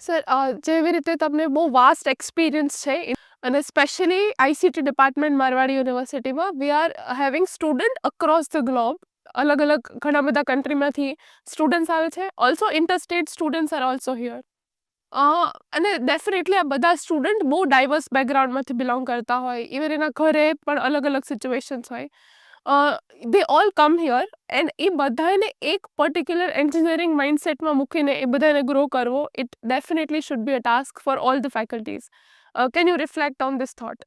Sir જેવી રીતે તમને બહુ વાસ્ટ એક્સપિરિયન્સ છે અને સ્પેશિયલી આઈસીટી ડિપાર્ટમેન્ટ મારવાડી યુનિવર્સિટીમાં we are having student across the globe. અલગ અલગ ઘણા બધા કન્ટ્રીમાંથી સ્ટુડન્ટ્સ આવે છે. Also interstate students are also here. અને ડેફિનેટલી આ બધા સ્ટુડન્ટ બહુ ડાયવર્સ બેકગ્રાઉન્ડમાંથી બિલોંગ કરતા હોય. ઇવન એના ઘરે પણ અલગ અલગ સિચ્યુએશન્સ હોય. દે ઓલ કમ હિયર એન્ડ એ બધાને એક પર્ટિક્યુલર એન્જિનિયરિંગ માઇન્ડસેટમાં મૂકીને એ બધાને ગ્રો કરવો, it definitely should be a task for all the faculties. Can you reflect on this thought?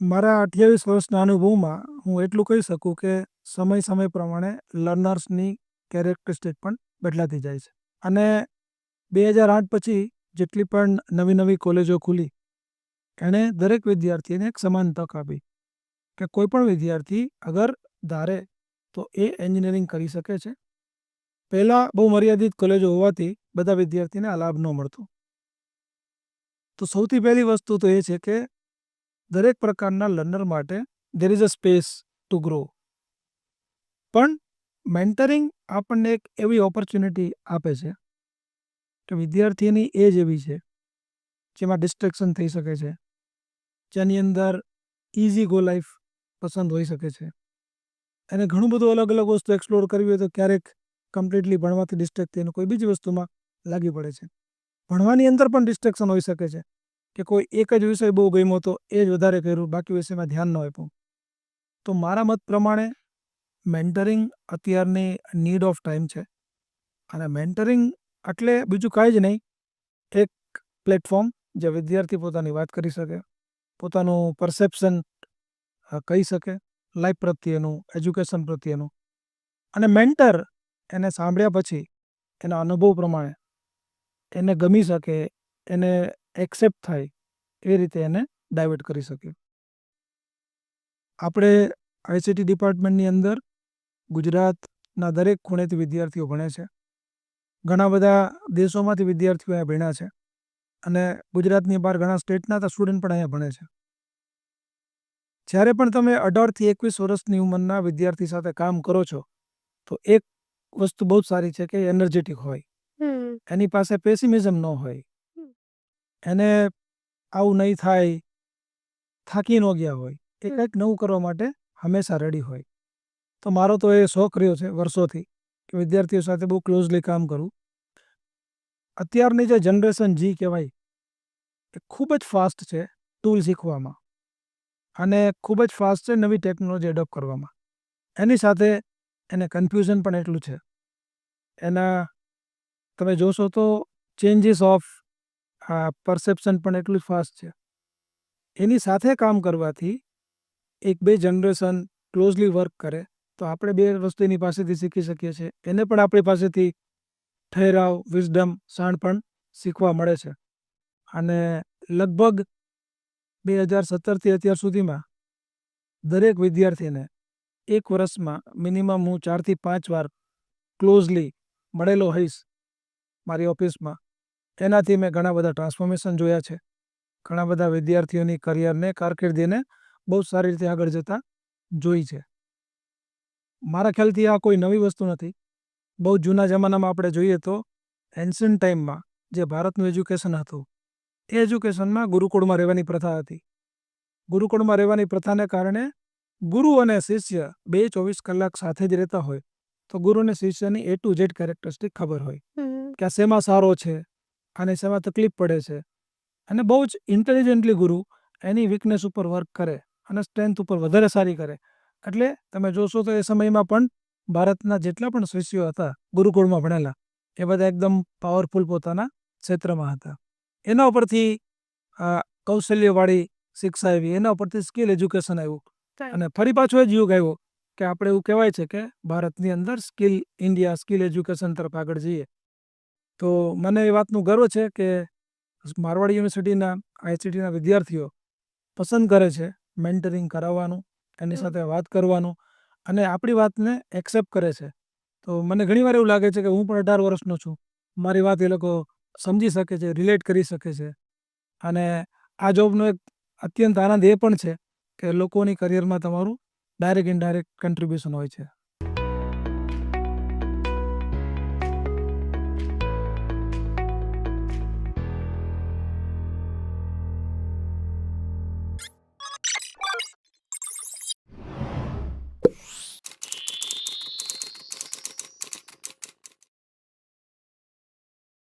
મારા 28 વર્ષના અનુભવમાં હું એટલું કહી શકું કે સમય પ્રમાણે લર્નર્સની કેરેક્ટરિસ્ટિક પણ બદલાતી જાય છે. અને 2008 પછી જેટલી પણ નવી કોલેજો ખુલી એણે દરેક વિદ્યાર્થીને એક સમાન તક આપી કે કોઈ પણ વિદ્યાર્થી અગર ધારે તો એ એન્જિનિયરિંગ કરી શકે છે. પહેલાં બહુ મર્યાદિત કોલેજો હોવાથી બધા વિદ્યાર્થીને આ લાભ ન મળતો. તો સૌથી પહેલી વસ્તુ તો એ છે કે દરેક પ્રકારના લર્નર માટે there is a space to grow. પણ મેન્ટરિંગ આપણને એક એવી ઓપોર્ચ્યુનિટી આપે છે કે વિદ્યાર્થીની એજ એવી છે જેમાં ડિસ્ટ્રેક્શન થઈ શકે છે, જેની અંદર ઇઝી ગો લાઈફ પસંદ હોઈ શકે છે. એને ઘણું બધું અલગ અલગ વસ્તુ એક્સપ્લોર કરવી હોય તો ક્યારેક કમ્પ્લીટલી ભણવાથી ડિસ્ટ્રેક્ટ થઈને કોઈ બીજી વસ્તુમાં લાગી પડે છે. ભણવાની અંદર પણ ડિસ્ટ્રેક્શન હોઈ શકે છે કે કોઈ એક જ વિષય બહુ ગમ્યો તો એ જ વધારે કર્યું, બાકી વિષયમાં ધ્યાન ન આપ્યું. તો મારા મત પ્રમાણે મેન્ટરિંગ અત્યારની નીડ ઓફ ટાઈમ છે. અને મેન્ટરિંગ એટલે બીજું કાંઈ જ નહીં, એક પ્લેટફોર્મ જે વિદ્યાર્થી પોતાની વાત કરી શકે, પોતાનું પરસેપ્શન કહી શકે લાઈફ પ્રત્યેનું, એજ્યુકેશન પ્રત્યેનું. અને મેન્ટર એને સાંભળ્યા પછી એના અનુભવ પ્રમાણે એને ગમી શકે, એને એક્સેપ્ટ થાય એ રીતે એને ડાયવર્ટ કરી શકે. આપણે આઈસીટી ડિપાર્ટમેન્ટની અંદર ગુજરાતના દરેક ખૂણેથી વિદ્યાર્થીઓ ભણે છે. ઘણા બધા દેશોમાંથી વિદ્યાર્થીઓ અહીંયા ભણ્યા છે અને ગુજરાતની બહાર ઘણા સ્ટેટના તો સ્ટુડન્ટ પણ અહીંયા ભણે છે. જ્યારે પણ તમે 18થી 21 વર્ષની ઉંમરના વિદ્યાર્થી સાથે કામ કરો છો તો એક વસ્તુ બહુ જ સારી છે કે એનર્જેટિક હોય, એની પાસે પેસિમિઝમ ન હોય, એને આવું નહીં થાય, થાકી ન ગયા હોય, એ કંઈક નવું કરવા માટે હંમેશા રેડી હોય. તો મારો તો એ શોખ રહ્યો છે વર્ષોથી કે વિદ્યાર્થીઓ સાથે બહુ ક્લોઝલી કામ કરું. અત્યારની જે જનરેશન જી કહેવાય એ ખૂબ જ ફાસ્ટ છે ટૂલ શીખવામાં અને ખૂબ જ ફાસ્ટ છે નવી ટેકનોલોજી એડોપ્ટ કરવામાં. એની સાથે એને કન્ફ્યુઝન પણ એટલું છે. એના તમે જોશો તો ચેન્જીસ ઓફ પરસેપ્શન પણ એટલું જ ફાસ્ટ છે. એની સાથે કામ કરવાથી એક બે જનરેશન ક્લોઝલી વર્ક કરે તો આપણે બે વસ્તુ એની પાસેથી શીખી શકીએ છીએ. એને પણ આપણી પાસેથી ઠહેરાવ, વિઝડમ, શાણપણ શીખવા મળે છે. અને લગભગ 2017થી અત્યાર સુધીમાં દરેક વિદ્યાર્થીને એક વર્ષમાં મિનિમમ હું 4થી 5 વાર ક્લોઝલી મળેલો હોઈશ મારી ઓફિસમાં. એનાથી મેં ઘણા બધા ટ્રાન્સફોર્મેશન જોયા છે. ઘણા બધા વિદ્યાર્થીઓની કરિયરને, કારકિર્દીને બહુ સારી રીતે આગળ જતા જોઈ છે. મારા ખ્યાલથી આ કોઈ નવી વસ્તુ નથી. બહુ જૂના જમાનામાં આપણે જોઈએ તો એન્શન્ટ ટાઈમમાં જે ભારતનું એજ્યુકેશન હતું એ એજ્યુકેશનમાં ગુરુકુળમાં રહેવાની પ્રથા હતી. ગુરુકુળમાં રહેવાની પ્રથાને કારણે ગુરુ અને શિષ્ય 24 કલાક સાથે જ રહેતા હોય તો ગુરુને શિષ્યની A to Z કેરેક્ટરિસ્ટિક ખબર હોય કે આ શેમાં સારો છે અને શેમાં તકલીફ પડે છે. અને બહુ જ ઇન્ટેલિજન્ટલી ગુરુ એની વીકનેસ ઉપર વર્ક કરે અને સ્ટ્રેન્થ ઉપર વધારે સારી કરે. એટલે તમે જોશો તો એ સમયમાં પણ ભારતના જેટલા પણ શિષ્યો હતા ગુરુકુળમાં ભણેલા એ બધા એકદમ પાવરફુલ પોતાના ક્ષેત્રમાં હતા. એના ઉપરથી કૌશલ્યવાળી શિક્ષા આવી, એના ઉપરથી સ્કિલ એજ્યુકેશન આવ્યું અને ફરી પાછો એ જ યુગ આવ્યો કે આપણે એવું કહેવાય છે કે ભારતની અંદર સ્કિલ ઇન્ડિયા, સ્કિલ એજ્યુકેશન તરફ આગળ જઈએ. તો મને એ વાતનું ગર્વ છે કે મારવાડી યુનિવર્સિટીના આઈસીટીના વિદ્યાર્થીઓ પસંદ કરે છે મેન્ટરિંગ કરાવવાનું, એની સાથે વાત કરવાનું અને આપણી વાતને એક્સેપ્ટ કરે છે. તો મને ઘણીવાર એવું લાગે છે કે હું પણ 18 વર્ષનો છું, મારી વાત એ લોકો સમજી શકે છે, રિલેટ કરી શકે છે. અને આ જોબનો એક અત્યંત આનંદ એ પણ છે કે લોકોની કરિયરમાં તમારું ડાયરેક્ટ ઇનડાયરેક્ટ કન્ટ્રીબ્યુશન હોય છે.